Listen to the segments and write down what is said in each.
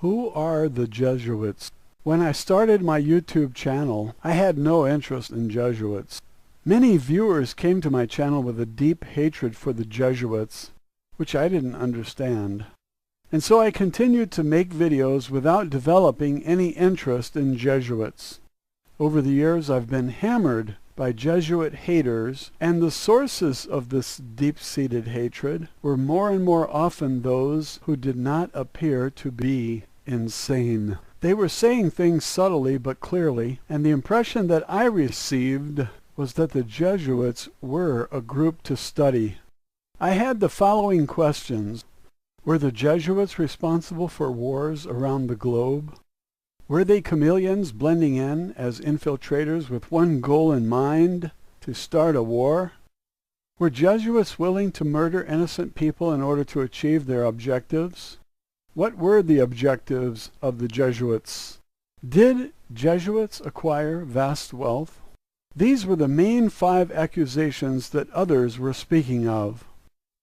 Who are the Jesuits? When I started my YouTube channel, I had no interest in Jesuits. Many viewers came to my channel with a deep hatred for the Jesuits, which I didn't understand. And so I continued to make videos without developing any interest in Jesuits. Over the years, I've been hammered by Jesuit haters, and the sources of this deep-seated hatred were more and more often those who did not appear to be insane. They were saying things subtly but clearly, and the impression that I received was that the Jesuits were a group to study. I had the following questions. Were the Jesuits responsible for wars around the globe? Were they chameleons blending in as infiltrators with one goal in mind, to start a war? Were Jesuits willing to murder innocent people in order to achieve their objectives? What were the objectives of the Jesuits? Did Jesuits acquire vast wealth? These were the main 5 accusations that others were speaking of.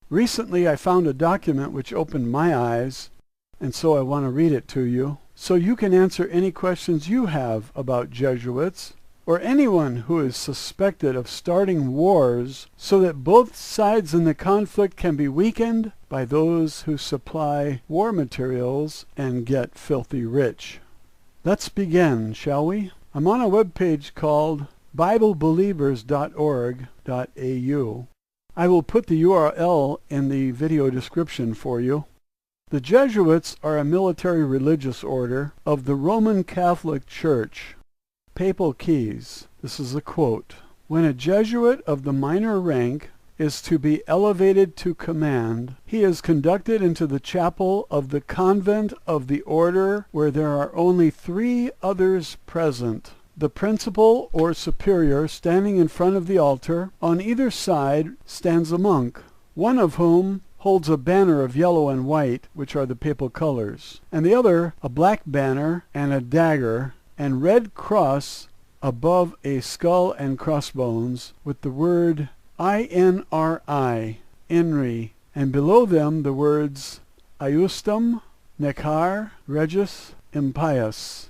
Recently I found a document which opened my eyes, and so I want to read it to you, so you can answer any questions you have about Jesuits, or anyone who is suspected of starting wars, so that both sides in the conflict can be weakened by those who supply war materials and get filthy rich. Let's begin, shall we? I'm on a webpage called BibleBelievers.org.au. I will put the URL in the video description for you. The Jesuits are a military religious order of the Roman Catholic Church. Papal Keys. This is a quote. When a Jesuit of the minor rank is to be elevated to command, he is conducted into the chapel of the convent of the order where there are only 3 others present. The principal or superior standing in front of the altar, on either side stands a monk, one of whom holds a banner of yellow and white, which are the papal colors, and the other a black banner and a dagger, and red cross above a skull and crossbones, with the word INRI, INRI, and below them the words Iustum, Necar, Regis, Impius.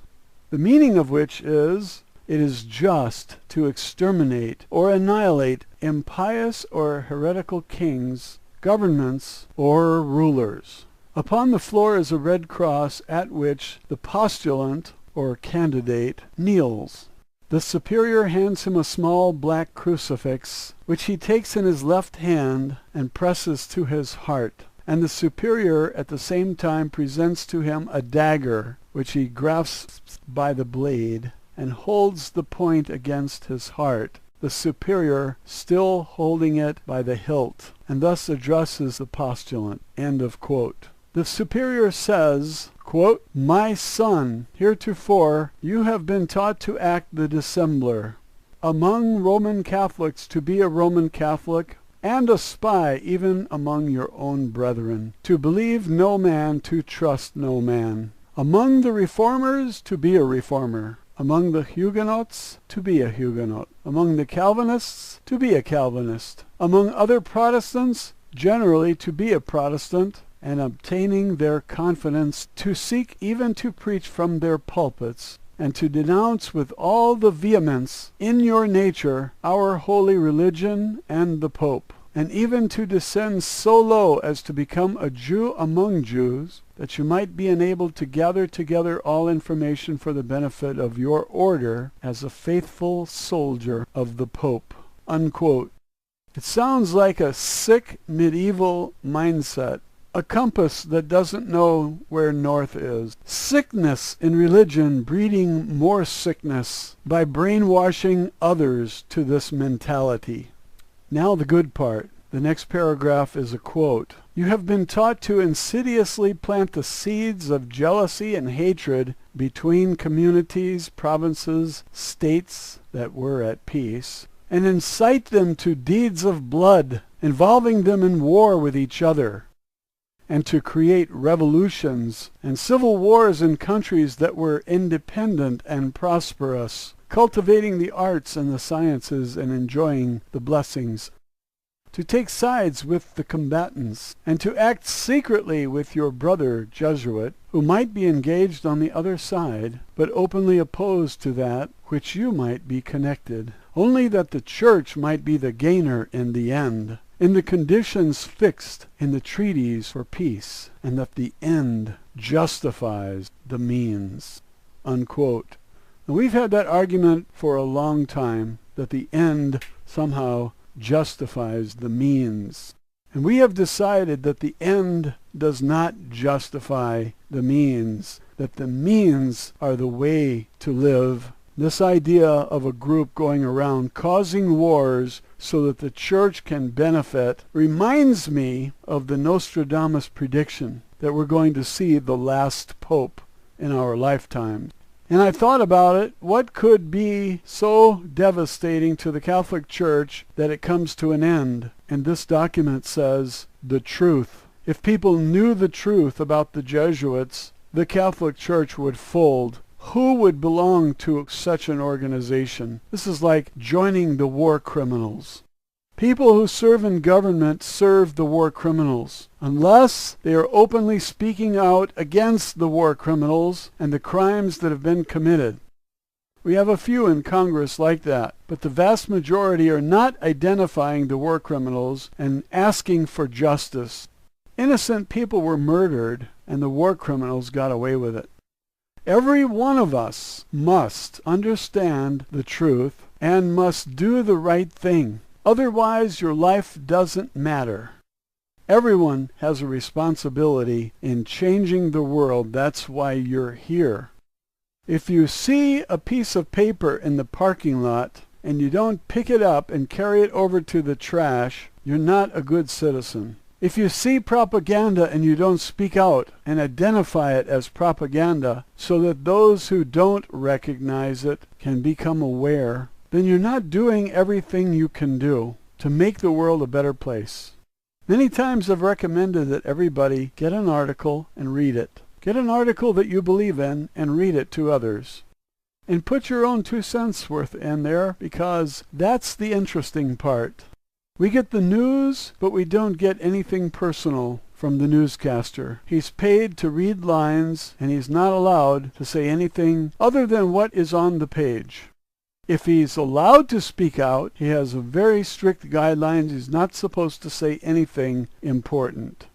The meaning of which is, it is just to exterminate or annihilate impious or heretical kings, governments, or rulers. Upon the floor is a red cross at which the postulant, or candidate, kneels. The superior hands him a small black crucifix, which he takes in his left hand and presses to his heart, and the superior at the same time presents to him a dagger, which he grasps by the blade and holds the point against his heart, the superior still holding it by the hilt, and thus addresses the postulant. End of quote. The superior says, quote, "My son, heretofore you have been taught to act the dissembler among Roman Catholics, to be a Roman Catholic, and a spy even among your own brethren, to believe no man, to trust no man. Among the reformers, to be a reformer. Among the Huguenots, to be a Huguenot. Among the Calvinists, to be a Calvinist. Among other Protestants, generally to be a Protestant, and obtaining their confidence, to seek even to preach from their pulpits, and to denounce with all the vehemence in your nature our holy religion and the Pope, and even to descend so low as to become a Jew among Jews, that you might be enabled to gather together all information for the benefit of your order as a faithful soldier of the Pope." Unquote. It sounds like a sick medieval mindset, a compass that doesn't know where north is. Sickness in religion breeding more sickness by brainwashing others to this mentality. Now the good part. The next paragraph is a quote. "You have been taught to insidiously plant the seeds of jealousy and hatred between communities, provinces, states that were at peace, and incite them to deeds of blood, involving them in war with each other, and to create revolutions and civil wars in countries that were independent and prosperous, cultivating the arts and the sciences and enjoying the blessings to take sides with the combatants, and to act secretly with your brother Jesuit, who might be engaged on the other side, but openly opposed to that which you might be connected, only that the Church might be the gainer in the end, in the conditions fixed in the treaties for peace, and that the end justifies the means." Unquote. Now, we've had that argument for a long time, that the end somehow justifies the means. And we have decided that the end does not justify the means, that the means are the way to live. This idea of a group going around causing wars so that the Church can benefit reminds me of the Nostradamus prediction that we're going to see the last pope in our lifetime. And I thought about it, what could be so devastating to the Catholic Church that it comes to an end? And this document says, the truth. If people knew the truth about the Jesuits, the Catholic Church would fold. Who would belong to such an organization? This is like joining the war criminals. People who serve in government serve the war criminals, unless they are openly speaking out against the war criminals and the crimes that have been committed. We have a few in Congress like that, but the vast majority are not identifying the war criminals and asking for justice. Innocent people were murdered, and the war criminals got away with it. Every one of us must understand the truth and must do the right thing. Otherwise, your life doesn't matter. Everyone has a responsibility in changing the world. That's why you're here. If you see a piece of paper in the parking lot and you don't pick it up and carry it over to the trash, you're not a good citizen. If you see propaganda and you don't speak out and identify it as propaganda so that those who don't recognize it can become aware, then you're not doing everything you can do to make the world a better place. Many times I've recommended that everybody get an article and read it. Get an article that you believe in and read it to others. And put your own 2 cents worth in there, because that's the interesting part. We get the news, but we don't get anything personal from the newscaster. He's paid to read lines, and he's not allowed to say anything other than what is on the page. If he's allowed to speak out, he has very strict guidelines. He's not supposed to say anything important.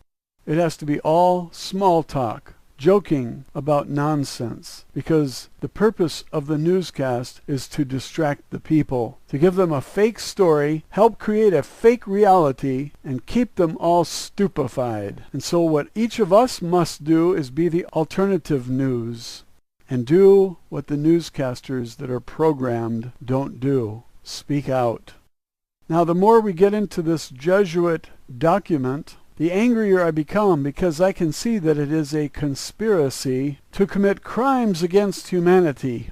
It has to be all small talk, joking about nonsense, because the purpose of the newscast is to distract the people, to give them a fake story, help create a fake reality, and keep them all stupefied. And so what each of us must do is be the alternative news, and do what the newscasters that are programmed don't do. Speak out. Now, the more we get into this Jesuit document, the angrier I become, because I can see that it is a conspiracy to commit crimes against humanity.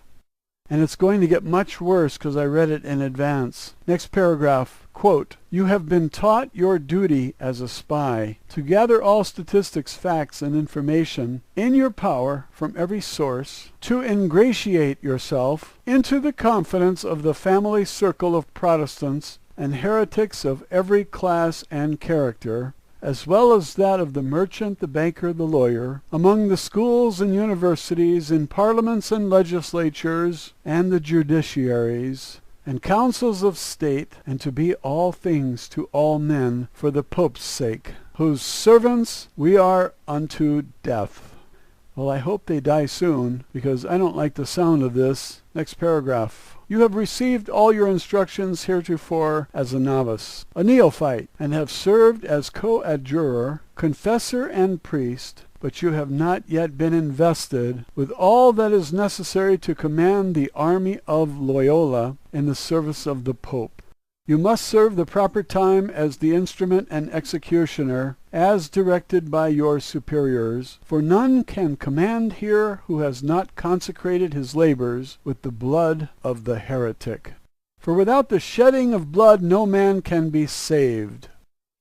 And it's going to get much worse because I read it in advance. Next paragraph, quote, "You have been taught your duty as a spy to gather all statistics, facts, and information in your power from every source, to ingratiate yourself into the confidence of the family circle of Protestants and heretics of every class and character, as well as that of the merchant, the banker, the lawyer, among the schools and universities, in parliaments and legislatures, and the judiciaries, and councils of state, and to be all things to all men for the Pope's sake, whose servants we are unto death." Well, I hope they die soon, because I don't like the sound of this. Next paragraph. "You have received all your instructions heretofore as a novice, a neophyte, and have served as coadjutor, confessor, and priest, but you have not yet been invested with all that is necessary to command the army of Loyola in the service of the Pope. You must serve the proper time as the instrument and executioner, as directed by your superiors, for none can command here who has not consecrated his labors with the blood of the heretic. For without the shedding of blood no man can be saved.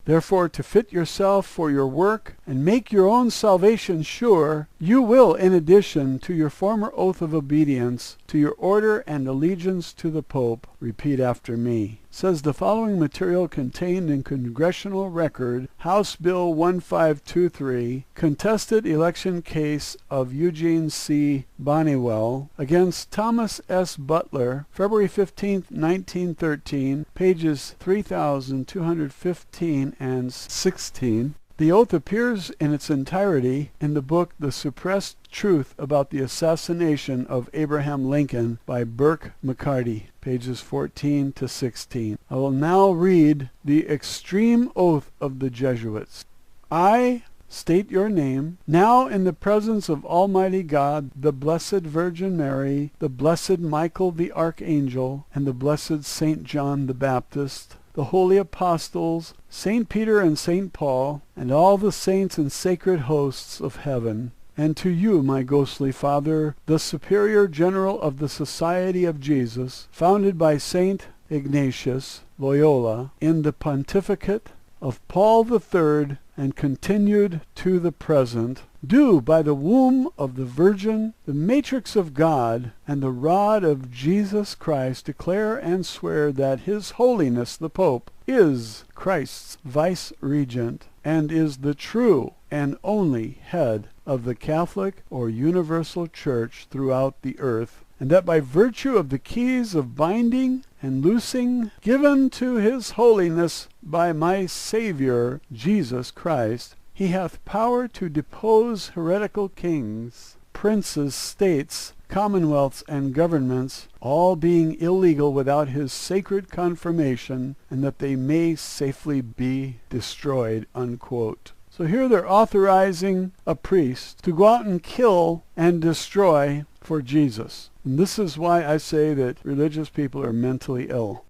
Therefore, to fit yourself for your work and make your own salvation sure, you will, in addition to your former oath of obedience to your order and allegiance to the Pope, repeat after me. says the following material contained in Congressional Record, House Bill 1523, contested election case of Eugene C. Bonnewell against Thomas S. Butler, February 15, 1913, pages 3215 and 16. The oath appears in its entirety in the book The Suppressed Truth About the Assassination of Abraham Lincoln by Burke McCarty, pages 14 to 16. I will now read the extreme oath of the Jesuits. I state your name, now in the presence of Almighty God, the Blessed Virgin Mary, the Blessed Michael the Archangel, and the Blessed Saint John the Baptist, the holy apostles, Saint Peter and Saint Paul, and all the saints and sacred hosts of heaven, and to you, my ghostly father, the Superior General of the Society of Jesus, founded by Saint Ignatius Loyola in the pontificate of Paul III, and continued to the present, do by the womb of the Virgin, the matrix of God, and the rod of Jesus Christ declare and swear that His Holiness the Pope is Christ's vice-regent, and is the true and only head of the Catholic or Universal Church throughout the earth, and that by virtue of the keys of binding and loosing given to His Holiness by my Saviour Jesus Christ, He hath power to depose heretical kings, princes, states, commonwealths, and governments, all being illegal without His sacred confirmation, and that they may safely be destroyed." Unquote. So here they're authorizing a priest to go out and kill and destroy for Jesus. And this is why I say that religious people are mentally ill.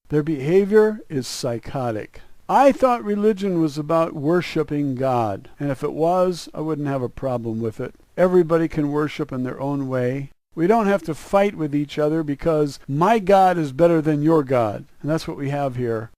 Their behavior is psychotic. I thought religion was about worshiping God, and if it was, I wouldn't have a problem with it. Everybody can worship in their own way. We don't have to fight with each other because my God is better than your God, and that's what we have here.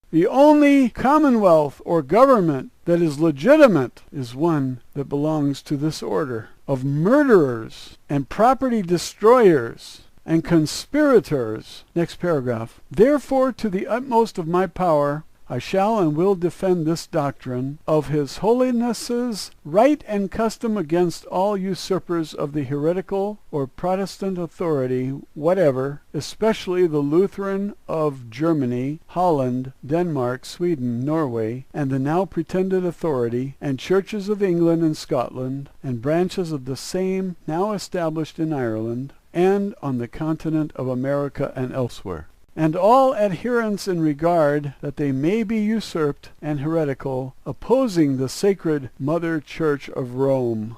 The only commonwealth or government that is legitimate is one that belongs to this order of murderers and property destroyers and conspirators. Next paragraph. Therefore, to the utmost of my power, I shall and will defend this doctrine of His Holiness's right and custom against all usurpers of the heretical or Protestant authority whatever, especially the Lutheran of Germany, Holland, Denmark, Sweden, Norway, and the now pretended authority, and churches of England and Scotland, and branches of the same now established in Ireland, and on the continent of America and elsewhere, and all adherents in regard that they may be usurped and heretical, opposing the sacred Mother Church of Rome.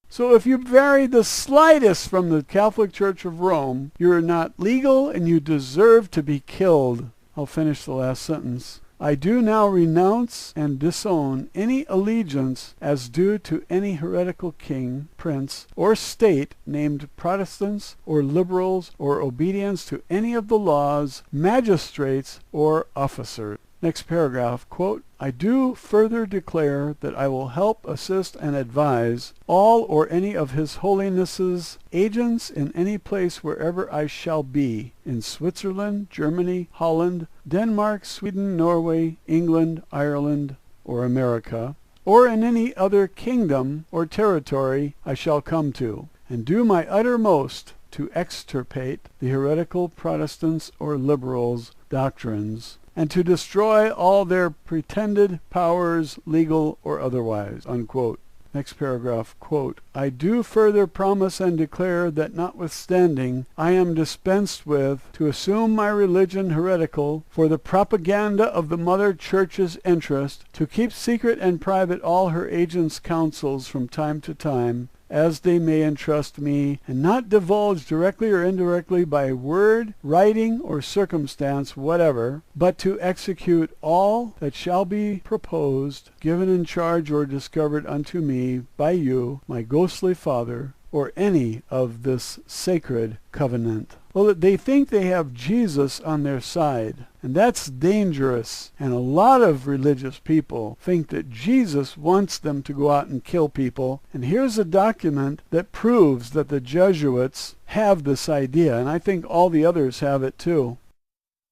So if you vary the slightest from the Catholic Church of Rome, you are not legal and you deserve to be killed. I'll finish the last sentence. I do now renounce and disown any allegiance as due to any heretical king, prince, or state named Protestants or liberals, or obedience to any of the laws, magistrates, or officers. Next paragraph, quote, I do further declare that I will help, assist, and advise all or any of His Holiness's agents in any place wherever I shall be, in Switzerland, Germany, Holland, Denmark, Sweden, Norway, England, Ireland, or America, or in any other kingdom or territory I shall come to, and do my uttermost to extirpate the heretical Protestants or liberals' doctrines, and to destroy all their pretended powers, legal or otherwise. Unquote. Next paragraph, quote, I do further promise and declare that notwithstanding I am dispensed with to assume my religion heretical for the propaganda of the Mother Church's interest, to keep secret and private all her agents' counsels from time to time, as they may entrust me, and not divulge directly or indirectly by word, writing, or circumstance whatever, but to execute all that shall be proposed, given in charge, or discovered unto me by you, my ghostly father, or any of this sacred covenant. Well, they think they have Jesus on their side, and that's dangerous. And a lot of religious people think that Jesus wants them to go out and kill people. And here's a document that proves that the Jesuits have this idea, and I think all the others have it too.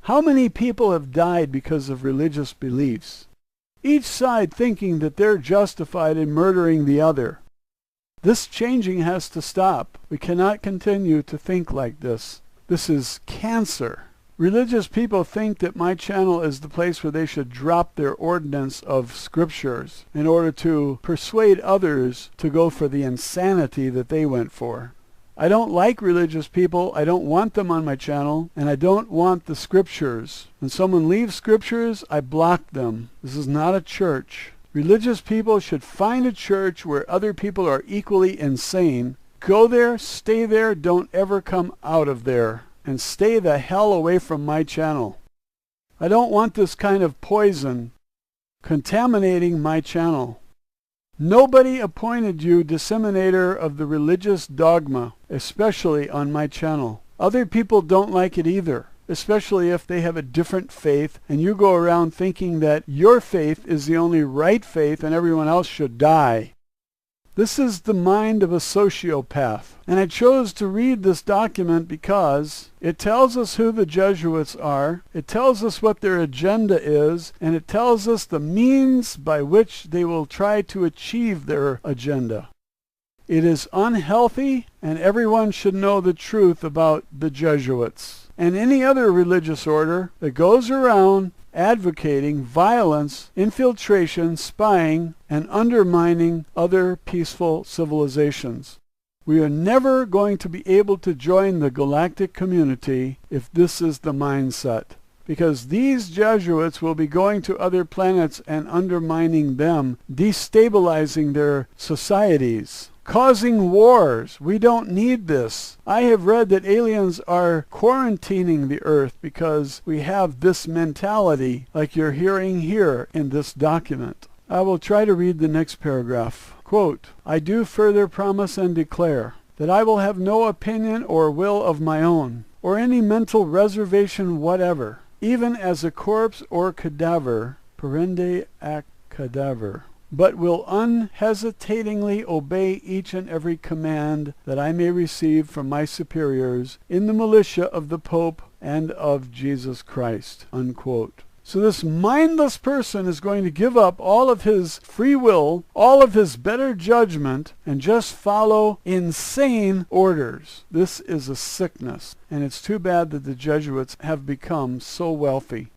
How many people have died because of religious beliefs? Each side thinking that they're justified in murdering the other. This changing has to stop. We cannot continue to think like this. This is cancer. Religious people think that my channel is the place where they should drop their ordinance of scriptures in order to persuade others to go for the insanity that they went for. I don't like religious people. I don't want them on my channel, and I don't want the scriptures. When someone leaves scriptures, I block them. This is not a church. Religious people should find a church where other people are equally insane. Go there, stay there, don't ever come out of there. And stay the hell away from my channel. I don't want this kind of poison contaminating my channel. Nobody appointed you disseminator of the religious dogma, especially on my channel. Other people don't like it either, especially if they have a different faith and you go around thinking that your faith is the only right faith and everyone else should die. This is the mind of a sociopath. And I chose to read this document because it tells us who the Jesuits are, it tells us what their agenda is, and it tells us the means by which they will try to achieve their agenda. It is unhealthy, and everyone should know the truth about the Jesuits and any other religious order that goes around advocating violence, infiltration, spying, and undermining other peaceful civilizations. We are never going to be able to join the galactic community if this is the mindset, because these Jesuits will be going to other planets and undermining them, destabilizing their societies, causing wars. We don't need this. I have read that aliens are quarantining the earth because we have this mentality like you're hearing here in this document. I will try to read the next paragraph. Quote, I do further promise and declare that I will have no opinion or will of my own, or any mental reservation whatever, even as a corpse or cadaver, parende ac cadaver, but will unhesitatingly obey each and every command that I may receive from my superiors in the militia of the Pope and of Jesus Christ. Unquote. So this mindless person is going to give up all of his free will, all of his better judgment, and just follow insane orders. This is a sickness, and it's too bad that the Jesuits have become so wealthy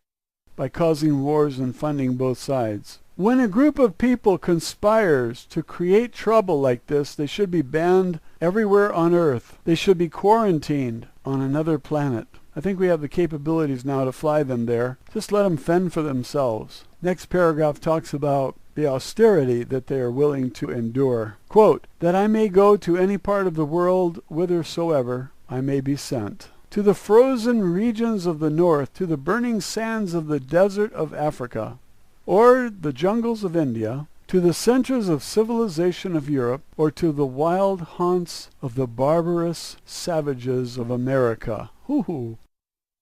by causing wars and funding both sides. When a group of people conspires to create trouble like this, they should be banned everywhere on Earth. They should be quarantined on another planet. I think we have the capabilities now to fly them there. Just let them fend for themselves. Next paragraph talks about the austerity that they are willing to endure. Quote, that I may go to any part of the world whithersoever I may be sent. To the frozen regions of the north, to the burning sands of the desert of Africa, or the jungles of India, to the centers of civilization of Europe, or to the wild haunts of the barbarous savages of America,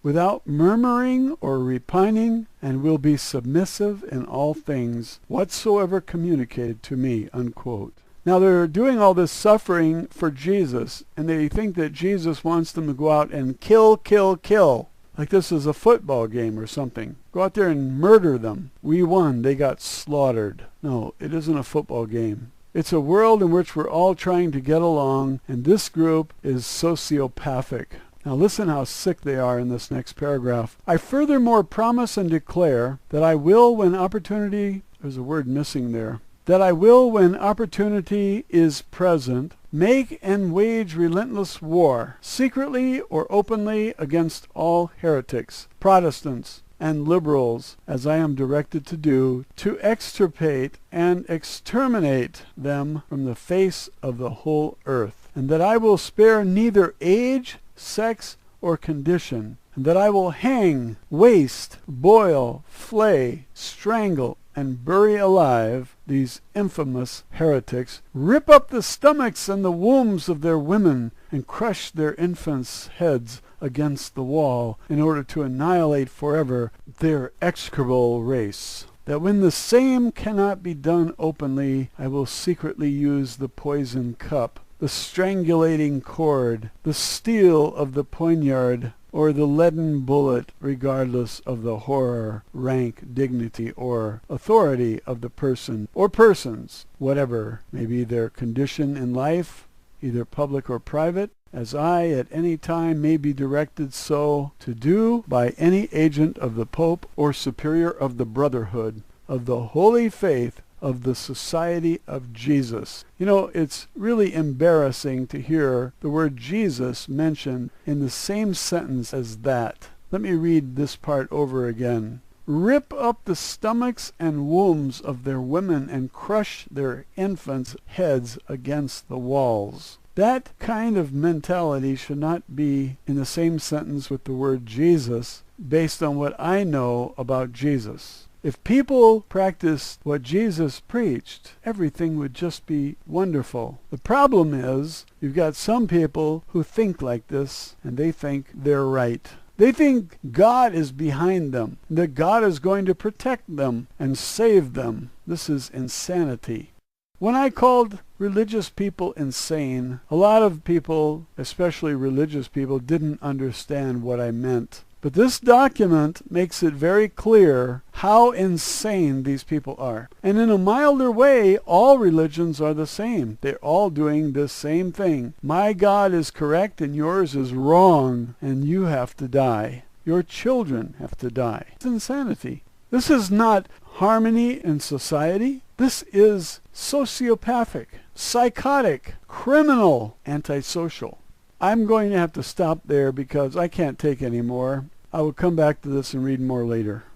without murmuring or repining, and will be submissive in all things whatsoever communicated to me. Unquote. Now they're doing all this suffering for Jesus, and they think that Jesus wants them to go out and kill, kill, kill. Like this is a football game or something. Go out there and murder them. We won. They got slaughtered. No, it isn't a football game. It's a world in which we're all trying to get along, and this group is sociopathic. Now listen how sick they are in this next paragraph. I furthermore promise and declare that I will, when opportunity, there's a word missing there, that I will, when opportunity is present, make and wage relentless war, secretly or openly, against all heretics, Protestants, and liberals, as I am directed to do, to extirpate and exterminate them from the face of the whole earth, and that I will spare neither age, sex, or condition, and that I will hang, waste, boil, flay, strangle, and bury alive these infamous heretics, rip up the stomachs and the wombs of their women, and crush their infants' heads against the wall, in order to annihilate forever their execrable race. That when the same cannot be done openly, I will secretly use the poison cup, the strangulating cord, the steel of the poignard, or the leaden bullet, regardless of the horror, rank, dignity, or authority of the person or persons, whatever may be their condition in life, either public or private, as I at any time may be directed so to do by any agent of the Pope or superior of the Brotherhood, of the Holy Faith, of the Society of Jesus. You know, it's really embarrassing to hear the word Jesus mentioned in the same sentence as that. Let me read this part over again. Rip up the stomachs and wombs of their women and crush their infants' heads against the walls. That kind of mentality should not be in the same sentence with the word Jesus based on what I know about Jesus. If people practiced what Jesus preached, everything would just be wonderful. The problem is, you've got some people who think like this, and they think they're right. They think God is behind them, that God is going to protect them and save them. This is insanity. When I called religious people insane, a lot of people, especially religious people, didn't understand what I meant. But this document makes it very clear how insane these people are. And in a milder way, all religions are the same. They're all doing this same thing. My God is correct and yours is wrong, and you have to die. Your children have to die. It's insanity. This is not harmony in society. This is sociopathic, psychotic, criminal, antisocial. I'm going to have to stop there because I can't take any more. I will come back to this and read more later.